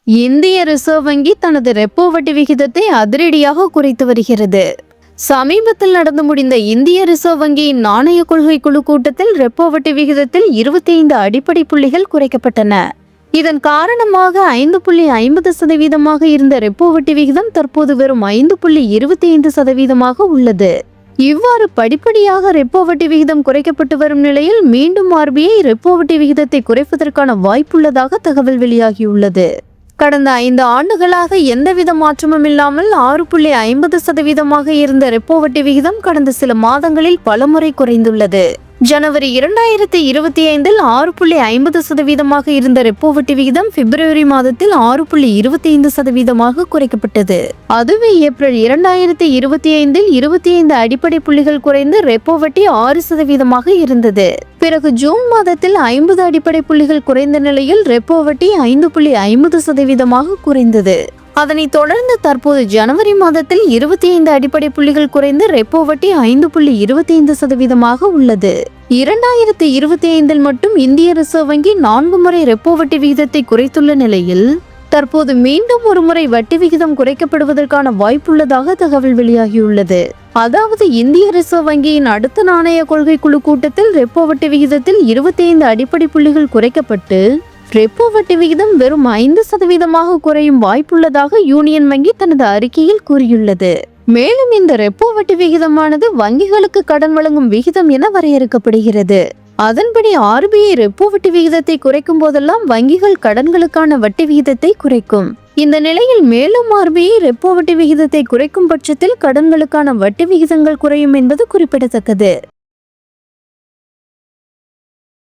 இந்திய ரிசர்வ் வங்கி தனது ரெப்போ வட்டி விகிதத்தை அதிரடியாக குறைத்து வருகிறது. சமீபத்தில் நடந்து முடிந்த இந்திய ரிசர்வ் வங்கியின் நாணய கொள்கை குழு கூட்டத்தில் ரெப்போ வட்டி விகிதத்தில் 25 அடிப்படை புள்ளிகள் குறைக்கப்பட்டன. இதன் காரணமாக 5.50% இருந்த ரெப்போ வட்டி விகிதம் தற்போது வெறும் 5.25% உள்ளது. இவ்வாறு படிப்படியாக ரெப்போ வட்டி விகிதம் குறைக்கப்பட்டு வரும் நிலையில் மீண்டும் RBI ரெப்போ வட்டி விகிதத்தை குறைப்பதற்கான வாய்ப்புள்ளதாக தகவல் வெளியாகியுள்ளது. கடந்த 5 ஆண்டுகளாக எந்தவித மாற்றமும் இல்லாமல் 6.50% இருந்த ரெப்போ வட்டி விகிதம் கடந்த சில மாதங்களில் பலமுறை குறைந்துள்ளது. ஜனவரி 2025இல் 6.50% இருந்த ரெப்போ வட்டி விகிதம் பிப்ரவரி மாதத்தில் 6.25% குறைக்கப்பட்டது. அதுவே ஏப்ரல் 2025இல் 25 அடிப்படை புள்ளிகள் குறைந்து ரெப்போ வட்டி 6% இருந்தது. பிறகு ஜூன் மாதத்தில் 50 அடிப்படை புள்ளிகள் குறைந்த நிலையில் ரெப்போ வட்டி 5.50% குறைந்தது. அதனைத் தொடர்ந்து தற்போது ஜனவரி மாதத்தில் 25 அடிப்படை புள்ளிகள் குறைந்து ரெப்போ வட்டி 5.25% உள்ளது. 2025இல் மட்டும் இந்திய ரிசர்வ் வங்கி 4 முறை ரெப்போ வட்டி விகிதத்தை குறைத்துள்ள நிலையில் தற்போது மீண்டும் ஒரு முறை வட்டி விகிதம் குறைக்கப்படுவதற்கான வாய்ப்புள்ளதாக தகவல் வெளியாகியுள்ளது. அதாவது இந்திய ரிசர்வ் வங்கியின் அடுத்த நாணய கொள்கை குழு கூட்டத்தில் ரெப்போ வட்டி விகிதத்தில் 25 அடிப்படை புள்ளிகள் குறைக்கப்பட்டு ரெப்போ வட்டி விகிதம் வெறும் 5% குறையும் வாய்ப்புள்ளதாக யூனியன் வங்கி தனது அறிக்கையில் கூறியுள்ளது. மேலும் இந்த ரெப்போ வட்டி விகிதமானது வங்கிகளுக்கு கடன் வழங்கும் விகிதம் என வரையறுக்கப்படுகிறது. அதன்படி RBI ரெப்போ வட்டி விகிதத்தை குறைக்கும் போதெல்லாம் வங்கிகள் கடன்களுக்கான வட்டி விகிதத்தை குறைக்கும். இந்த நிலையில் மேலும் RBI ரெப்போ வட்டி விகிதத்தை குறைக்கும் பட்சத்தில் கடன்களுக்கான வட்டி விகிதங்கள் குறையும் என்பது குறிப்பிடத்தக்கது.